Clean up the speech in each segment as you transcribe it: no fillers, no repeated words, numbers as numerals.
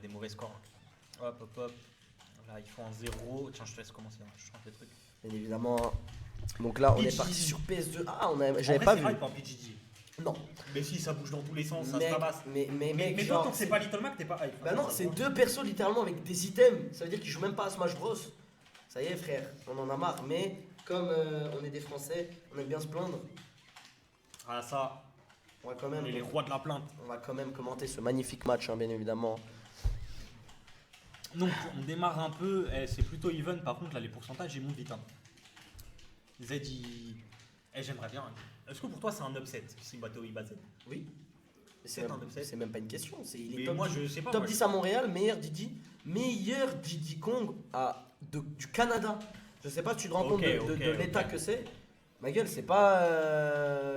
des mauvais scores. Hop, hop, hop. Là, ils font un 0. Tiens, je te laisse commencer. Je change les trucs. Bien évidemment. Donc là, on est PGG. parti sur PS2. Ah, j'avais En vrai, pas c'est vu. hype en PGG. Non. Mais si, ça bouge dans tous les sens, ça se Mec, tabasse. mais Mais toi, genre, tant que c'est pas Little Mac, t'es pas hype. Bah non, c'est deux persos littéralement avec des items. Ça veut dire qu'ils jouent même pas à Smash Bros. Ça y est, frère, on en a marre. Mais comme on est des Français, on aime bien se plaindre. Ah, ça, On va quand même, les rois de la plainte. on va quand même commenter ce magnifique match, hein, bien évidemment. Donc, on démarre un peu. C'est plutôt even. Par contre, là, les pourcentages, ils montent vite. Hein. Z, j'aimerais bien. Est-ce que pour toi, c'est un upset si Matteo il bat Z? Oui. C'est un upset. C'est même pas une question. Il Mais est top, moi, 10, je sais pas. top moi, 10 à Montréal, meilleur Diddy Kong du Canada. Je sais pas si tu te rends compte de l'état que c'est. Ma gueule, c'est pas.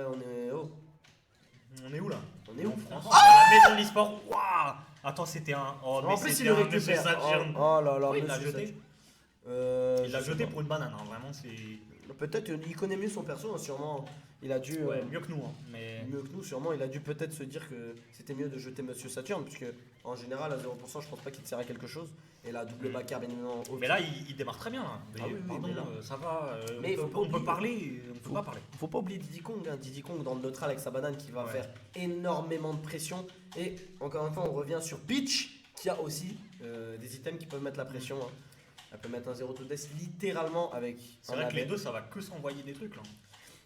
On est où là? On est où? En France. À la maison de l'e-sport. Waouh! Attends, c'était un. Oh, mais En plus, c'était il le un Monsieur récupère. Saturn. Oh là là, Oui, il l'a monsieur jeté. Saturn. Il l'a je sais jeté pas. pour une banane. Hein. Vraiment, c'est. Peut-être il connaît mieux son perso, hein, sûrement. Il a dû. Ouais, mieux que nous. Hein. Mais. Mieux que nous, sûrement. Il a dû peut-être se dire que c'était mieux de jeter Monsieur Saturn, puisque en général, à 0%, je pense pas qu'il te sert à quelque chose. Et la double backer, bien évidemment. Mais là, il démarre très bien. Là. Mais, Ah oui, pardon, mais là- ça va. Mais on peut parler. On peut pas parler. Faut pas oublier Diddy Kong, hein. Diddy Kong dans le neutral avec sa banane qui va Ouais. faire énormément de pression. Et encore une fois, on revient sur Peach qui a aussi des items qui peuvent mettre la pression. Hein. Elle peut mettre un 0 to death littéralement avec. C'est vrai que les deux, ça va que s'envoyer des trucs là.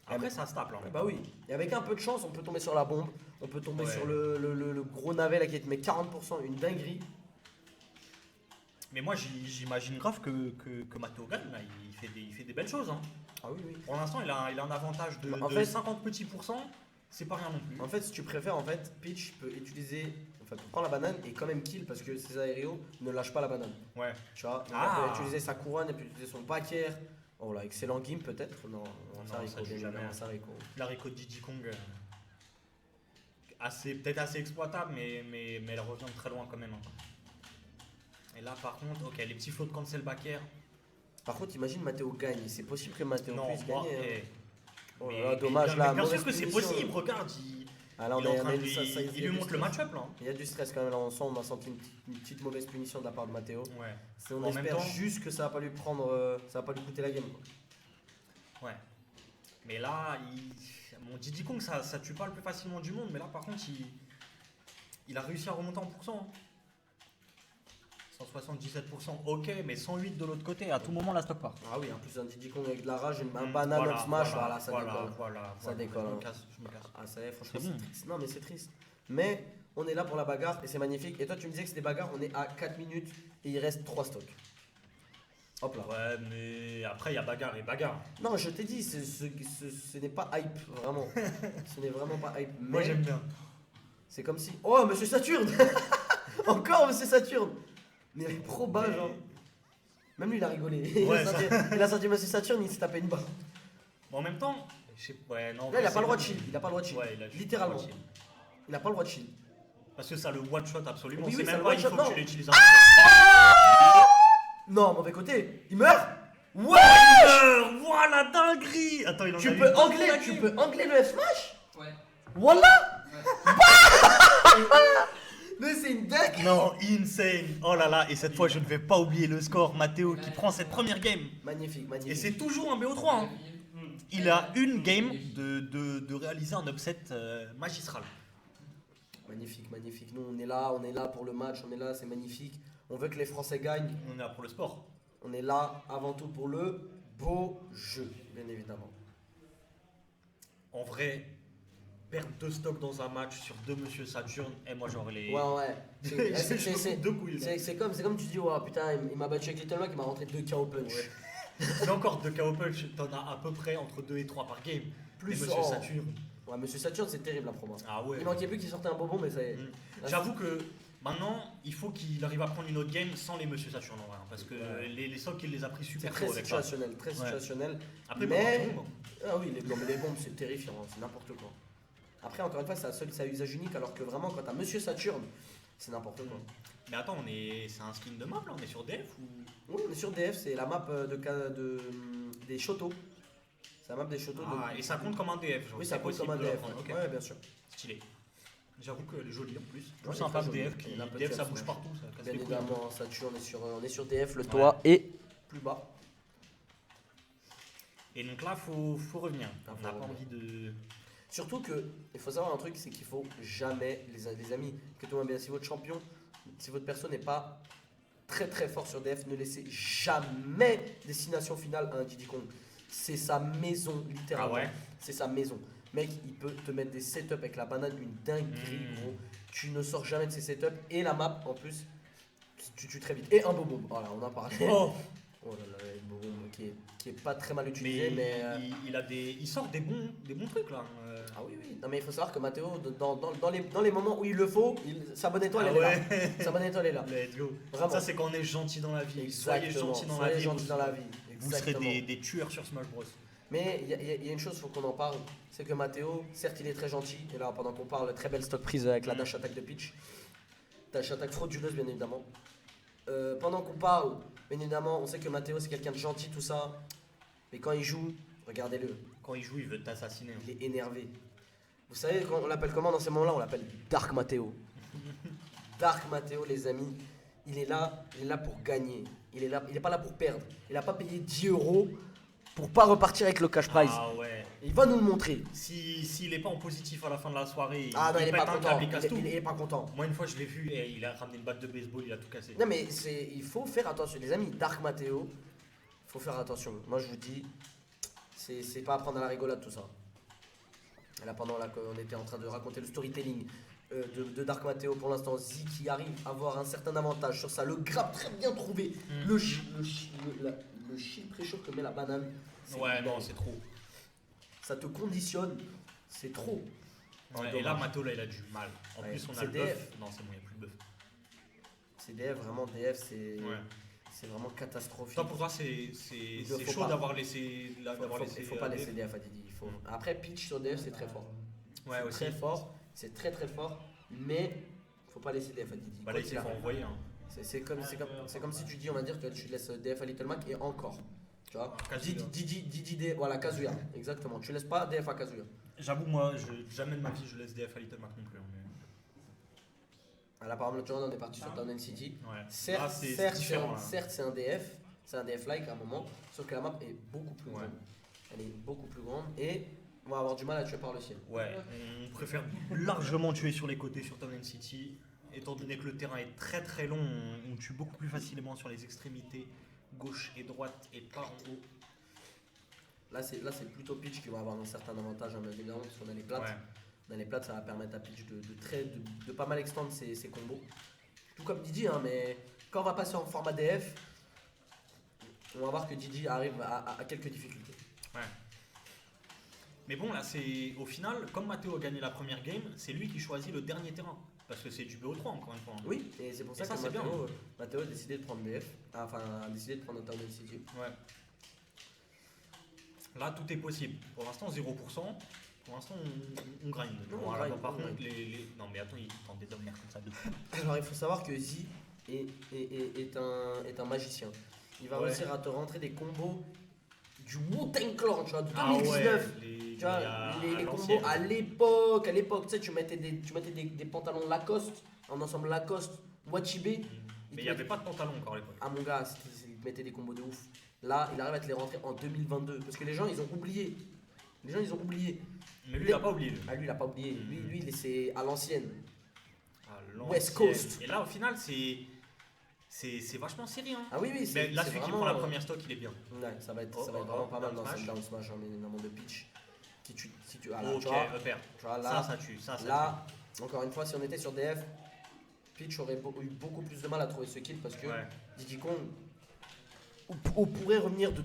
Après, ça se tape là. Bah oui, et avec un peu de chance, on peut tomber sur la bombe, on peut tomber Ouais. sur le gros navet là qui te met 40%, une dinguerie. Mais moi, j'imagine grave que Matteo gagne là. Il fait des belles choses. Hein. Ah oui, oui. Pour l'instant, il a un avantage de, En de fait- 50 petits pourcents. C'est pas rien non plus. En fait, si tu préfères, en fait, Peach peut utiliser, enfin, peut prendre la banane et quand même kill parce que ses aérios ne lâchent pas la banane. Ouais. Tu vois, donc Ah. elle peut utiliser sa couronne, elle peut utiliser son paquet. Oh là, excellent game peut-être. Non, ça joue jamais. ça Rico. La Rico de Diddy Kong, peut-être assez exploitable, mais elle revient de très loin quand même. Hein. Et là, par contre, ok, les petits flots de cancel backer. Par contre, imagine Matteo gagne. C'est possible que Matteo Non, puisse moi, gagner. Hein. Oh là mais- là, dommage mais là. bien sûr mauvaise que c'est punition, possible. là. Regarde, Ah là, il est en train de il il lui montre le match-up là. Hein. Il y a du stress quand même là, on sent, on a senti une petite mauvaise punition de la part de Matteo. Ouais. On En même espère temps- juste que ça va pas lui prendre, ça va pas lui coûter la game. Quoi. Ouais. Mais là, mon Diddy Kong, ça tue pas le plus facilement du monde. Mais là, par contre, il a réussi à remonter en pourcent. Hein. 177%, ok, mais 108 de l'autre côté. À tout moment, la stock part. Ah oui, en plus un Diddy Kong avec de la rage, un banane up smash, voilà, ça décolle. Ça décolle, Je hein. me casse, je me casse. Ah ça y est, franchement C'est bon. c'est triste. Non mais c'est triste. Mais on est là pour la bagarre et c'est magnifique. Et toi tu me disais que c'est des bagarres, on est à 4 minutes et il reste 3 stocks. Hop là. Ouais, mais après, il y a bagarre et bagarre. Non, je t'ai dit, ce n'est pas hype, vraiment. Ce n'est vraiment pas hype. Mais Moi, j'aime bien. c'est comme si. Oh, Monsieur Saturne. Encore Monsieur Saturne. Mais il est trop bas, Mais- genre. Même lui, il a rigolé. Ouais, il a senti Monsieur Saturne, il s'est tapé une barre. Mais en même temps, je sais ouais, non. Là, il a c'est pas le droit de bon. chill. Il a pas le droit de chill. Ouais, il a juste Littéralement. pas le droit de chill. Il a pas le droit de chill. Parce que ça le one shot absolument. Oui, c'est oui, ça même le pas, one il shot, faut non. que tu l'utilises un Non, mauvais côté. Il meurt. Ouais. Voilà, dinguerie. Attends, il en a Tu eu peux deux angler, de la tu game. peux angler le F-Smash. Ouais. Voilà. Mais c'est une dingue. Non, insane. Oh là là, et cette fois, je ne vais pas oublier le score. Matteo qui prend cette première game. Magnifique, Et magnifique. c'est toujours un BO3. Hein. Il a une game de réaliser un upset magistral. Magnifique, magnifique. Nous, on est là pour le match, on est là, c'est magnifique. On veut que les Français gagnent. On est là pour le sport. On est là avant tout pour le beau jeu, bien évidemment. En vrai, perdre 2 stocks dans un match sur 2 Monsieur Saturne, et moi j'aurais les. Ouais, ouais. Je me coupe deux couilles. là. C'est comme tu dis, oh putain, il m'a battu avec Little Mac, il m'a rentré 2 KO punch. Ouais. Mais encore 2 KO punch, t'en as à peu près entre 2 et 3 par game. Plus Et Monsieur oh. Saturne. Ouais, Monsieur Saturne, c'est terrible la promo. Ah ouais. Il manquait plus qu'il sortait un bonbon, mais ça y est. J'avoue que maintenant, il faut qu'il arrive à prendre une autre game sans les Monsieur Saturne en vrai. hein, Parce que Ouais. les stocks, il les a pris C'est super très tôt avec ça. situationnel, très Ouais. situationnel. Après, Mais- bon, tout le monde, Ah oui, les bombes, c'est terrifiant, hein, c'est n'importe quoi. Après, encore une fois, c'est un usage unique, alors que vraiment, quand t'as Monsieur Saturne, c'est n'importe quoi. Mais attends, c'est un skin de map là, on est sur DF ou. Oui, on est sur DF, c'est la map des Shoto. C'est la map des Shoto. Ah, et ça compte comme un DF, genre. Oui, ça c'est compte comme un possible de DF. la prendre, Ouais, ok. ouais, bien sûr. Stylé. J'avoue qu'elle est jolie en plus. Ouais, Plus elle est sympa très que jolie. DF. Elle a un peu de DF ça chef, bouge ouais. partout, ça casse Bien les couilles. évidemment, ça tue, on est sur DF, le toit est plus bas. Et donc là, faut revenir. Ah, On faut n'a pas revenir. envie de. Surtout que, il faut savoir un truc, c'est qu'il faut jamais, les amis, que tout va bien, si votre champion, si votre perso n'est pas très très fort sur DF, ne laissez jamais destination finale à un Diddy Kong. C'est sa maison, littéralement. Ah ouais. C'est sa maison. Mec, il peut te mettre des setups avec la banane, une dinguerie, gros. Tu ne sors jamais de ces setups. Et la map, en plus, tu tues très vite. Et un bobo. Voilà, on en parlé. Oh. Oh là là, le bobo qui est pas très mal utilisé, mais. Il sort des bons trucs là. Ah oui, oui. Non, mais il faut savoir que Mathéo, dans les moments où il le faut, sa bonne étoile, Ah elle est ouais. là. Sa bonne étoile est là. Let's go. Vraiment. Ça, c'est quand on est gentil dans la vie. Soyez Exactement. gentil dans Soyez la vie. gentil dans la vie. Vous serez Exactement. des tueurs sur Smash Bros. Mais il y a une chose, faut qu'on en parle. C'est que Mathéo, certes, il est très gentil. Et là, pendant qu'on parle, très belle stock prise avec la dash attack de Peach. Dash attack frauduleuse, bien évidemment. Pendant qu'on parle, bien évidemment, on sait que Mathéo, c'est quelqu'un de gentil, tout ça. Mais quand il joue, regardez-le. Quand il joue, il veut t'assassiner. Il est énervé. Vous savez, on l'appelle comment dans ces moments-là? On l'appelle Dark Mathéo. Dark Mathéo, les amis, il est là pour gagner. Il est pas là pour perdre. Il n'a pas payé 10 € pour pas repartir avec le cash prize. Ah ouais. Il va nous le montrer. S'il est pas en positif à la fin de la soirée, Ah non, il est pète pas un content. câble, il casse tout. Il est pas content. Moi, une fois, je l'ai vu et il a ramené une batte de baseball, il a tout cassé. Non mais il faut faire attention, les amis. Dark Mathéo, faut faire attention. Moi je vous dis, c'est pas à prendre à la rigolade tout ça. Et là pendant qu'on était en train de raconter le storytelling de Dark Mathéo, pour l'instant Z qui arrive à avoir un certain avantage sur ça. Le grab très bien trouvé. Le shield pré-chaud que met la banane. c'est Ouais, énorme. non, c'est trop. Ça te conditionne, c'est trop. Ouais, C'est et là, dommage. Mato, là, il a du mal. En Ouais, plus, on a c'est le DF. buff. Non, c'est bon, il n'y a plus de buff. C'est DF, vraiment DF, Ouais. c'est vraiment catastrophique. Toi, pour toi, c'est Il ne faut chaud pas. d'avoir laissé. Il faut pas laisser DF à Didi. Après, pitch sur DF, c'est très fort. Ouais, C'est aussi. très fort, c'est très très fort, mais faut pas laisser DF à Didi. Bah là, Quoi il qu'il s'est fait arrive. envoyer. Hein. C'est comme si tu dis, on va dire que tu laisses DF à Little Mac et encore. Tu vois Kazuya. Didi, voilà, Kazuya, exactement. Tu laisses pas DF à Kazuya. J'avoue, moi, jamais de ma vie, je laisse DF à Little Mac non plus. Hein, Là, par exemple, tu vois, on est parti sur Down City. mais- Ouais. Certes, Là, c'est certes, différent. Là. certes, c'est un DF, c'est un DF-like à un moment, sauf que la map est beaucoup plus Ouais. grande. Elle est beaucoup plus grande et on va avoir du mal à tuer par le ciel. Ouais, on préfère largement tuer sur les côtés sur Town City. Étant donné que le terrain est très très long, on tue beaucoup plus facilement sur les extrémités, gauche et droite, et pas en haut. Là, c'est plutôt Peach qui va avoir un certain avantage, hein, bien évidemment, parce qu'on a les plates. Ouais. Dans les plates, ça va permettre à Peach de pas mal extendre ses combos. Tout comme Didi, hein, mais quand on va passer en format DF, on va voir que Didi arrive à quelques difficultés. Ouais. Mais bon, là, c'est au final, comme Matteo a gagné la première game, c'est lui qui choisit le dernier terrain. Parce que c'est du BO3 encore une fois. hein. Oui, et c'est pour ça Et ça, que c'est bien. Matteo a décidé de prendre DF, enfin a décidé de prendre Town City. Ouais. Là, tout est possible. Pour l'instant, 0%. Pour l'instant, on grind. Non, Bon, on alors, grind, par on contre, grind. Non, mais attends, il tente des hommes comme ça de fou. Alors il faut savoir que Z est un magicien. Il va Ouais. réussir à te rentrer des combos du Wu-Tang Clan, tu vois, de Ah 2019. ouais, Tu vois, les combos à l'époque, tu sais, tu mettais des pantalons Lacoste, en ensemble Lacoste, Wachibé. Mais il n'y avait pas de pantalon encore à l'époque. Ah mon gars, il te mettait des combos de ouf. Là, il arrive à te les rentrer en 2022. Parce que les gens, ils ont oublié. Les gens, ils ont oublié. Mais lui, il a pas oublié. Lui. Ah, lui, il a pas oublié. Lui, c'est à l'ancienne. À West l'ancienne. Coast. Et là, au final, c'est vachement serré. Hein. Ah oui, oui, Mais là, c'est celui qui vraiment, prend la première stock, il est bien. Ouais, ça va être, Oh, ça va être oh, vraiment oh, pas mal down dans smash. cette down smash, hein, bien évidemment, de pitch. Si tu, ah, là, Ok, tu vois, upper. tu vois, là, Ça tue. Ça là, encore une fois, si on était sur DF, Pitch aurait eu beaucoup plus de mal à trouver ce kill parce que tue. Ouais. Diddy Kong, on pourrait revenir de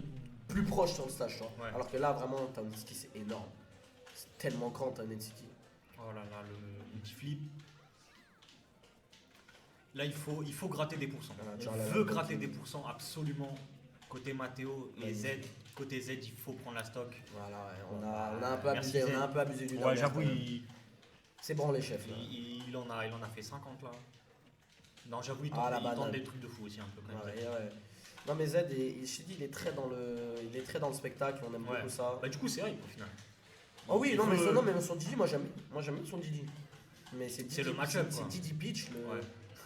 plus proche sur le stage, tu vois. Ouais. Alors que là, vraiment, Town City, c'est énorme. C'est tellement grand, Town City. Oh là là, le petit flip. Là, il faut gratter des pourcents. Voilà, tu On vois, là, veut là, gratter là, des pourcents absolument. Côté Matteo et Ouais. Z. Côté Z, il faut prendre la stock. Voilà, ouais, on a un peu Merci, abusé, Zen. on a un peu abusé du Ouais, dernier, j'avoue, quand même. C'est bon les chefs. Là. il en a fait 50 là. Non, j'avoue, il Ah, la tente banane. des trucs de fou aussi un peu quand même. Ouais, ouais. Non mais Z, je t'ai dit, il est très dans le spectacle, on aime Ouais. beaucoup ça. Bah, du coup, c'est vrai au final. Oh oui, Il non mais, veut- non mais son Didi, moi j'aime son Didi. mais C'est le match-up, C'est quoi. Didi Peach. Ouais.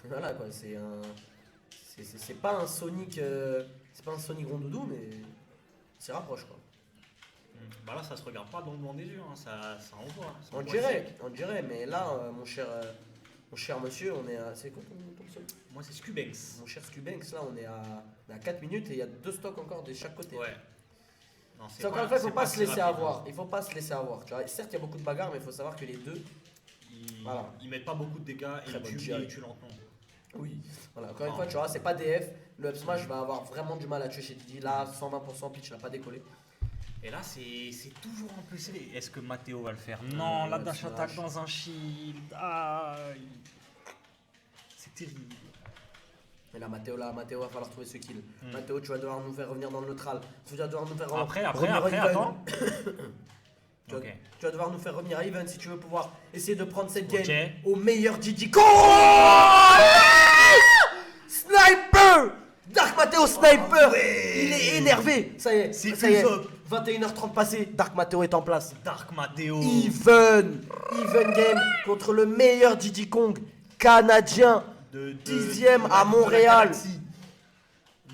Voilà quoi, c'est pas un Sonic. C'est pas un Sonic rondoudou, mais. C'est rapproche quoi. Bah là, ça se regarde pas dans le blanc des yeux, hein. Ça envoie. Ça On envoie dirait, sec. on dirait, mais là, mon cher monsieur, on est à. C'est quoi ton pseudo? Moi, c'est Scubanks. Mon cher Scubanks, là, on est à 4 minutes et il y a 2 stocks encore de chaque côté. Ouais. Non, C'est encore une fois, il c'est faut pas se si laisser rapide, avoir. hein. Il faut pas se laisser avoir. Tu vois, certes, il y a beaucoup de bagarres, mais il faut savoir que les deux. Voilà. Ils mettent pas beaucoup de dégâts et Très ils bonne tuent, tirée. ils tuent lentement. Oui. Voilà. Encore une fois, tu vois, c'est pas DF. Le up smash va avoir vraiment du mal à tuer chez Didi. Là, 120% pitch, n'a pas décollé. Et là, c'est toujours un peu serré. Est-ce que Matteo va le faire? Non, la ouais, dash smash. attack dans un shield. Ah, c'est terrible. Mais là, Matteo, va falloir trouver ce kill. Matteo, tu vas devoir nous faire revenir dans le neutral. Tu vas devoir nous faire Après, revenir à Even. attends. Tu vas- Ok. Tu vas devoir nous faire revenir à Even si tu veux pouvoir essayer de prendre cette Ok. game au meilleur Didi Kong. Sniper! Dark Matteo Sniper! Il est énervé! Ça y est, C'est ça y est. plus up. 21h30 passé, Dark Matteo est en place. Dark Matteo. Even game contre le meilleur Diddy Kong canadien, De 10e à de la Montréal. galaxie.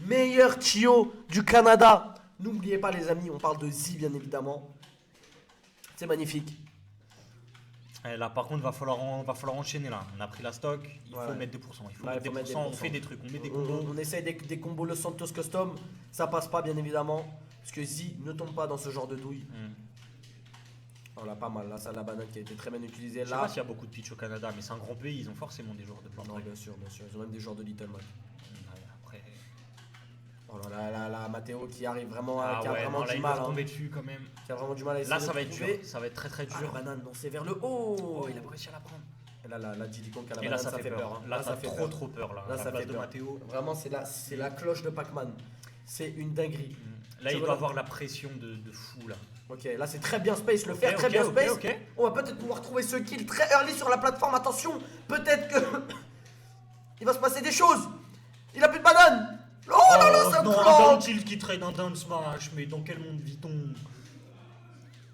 Meilleur Chio du Canada. N'oubliez pas les amis, on parle de Z bien évidemment. C'est magnifique. Eh, là, par contre, va falloir enchaîner là. On a pris la stock, il Ouais. faut mettre des pourcents. Il faut Ouais, mettre des pourcents, on fait des trucs, on met des combos. On essaye des combos le Santos Custom. Ça passe pas bien évidemment. Parce que Z ne tombe pas dans ce genre de douille. Voilà, pas mal. Là, ça la banane qui a été très bien utilisée. Je sais Là, pas s'il y a beaucoup de pitch au Canada, mais c'est un grand pays, ils ont forcément des joueurs de plan. non, bien sûr, bien sûr. Ils ont même des joueurs de Little Mac. Après. Oh là, Matteo qui arrive vraiment Ah qui a ouais, vraiment non, là, du il mal. va hein. tomber dessus quand même. Qui a vraiment du mal à essayer Là, de ça va être trouver. dur, ça va être très très Ah, dur. la banane, non, c'est vers le haut. Oh, il a pas réussi à la prendre. Et là, Diddy Kong à la Et là, banane, ça fait peur. hein. Là, ça t'as fait trop peur. trop peur là. Là, À la ça place fait de peur. Matteo. Vraiment, c'est la cloche de Pac-Man. C'est une dinguerie. Là, Tu il vois, doit avoir la pression de fou là. Ok, là c'est très bien Space, le faire très bien ok, Space. ok. On va peut-être pouvoir trouver ce kill très early sur la plateforme. Attention, peut-être que il va se passer des choses. Il a plus de banane. Oh là là, c'est un non, clan. un down tilt qui trade un down smash, mais dans quel monde vit-on?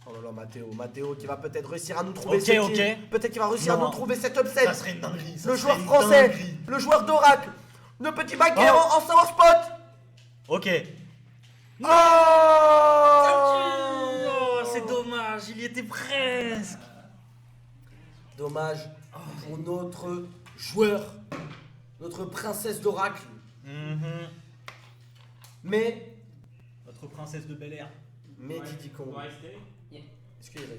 Oh là là, Matteo qui va peut-être réussir à nous trouver Ok, ce kill. ok. Peut-être qu'il va réussir à Non. nous trouver cet upset. Ça serait une dinguerie. ça Le serait joueur une français, dinguerie. le joueur d'Oracle, le petit baguette Oh. en sour spot. Ok. Oh, Oh, c'est dommage, il y était presque. Dommage pour notre joueur, notre princesse d'Oracle. Mais Notre princesse de Bel Air. Diddy Kong. Est-ce qu'il reste?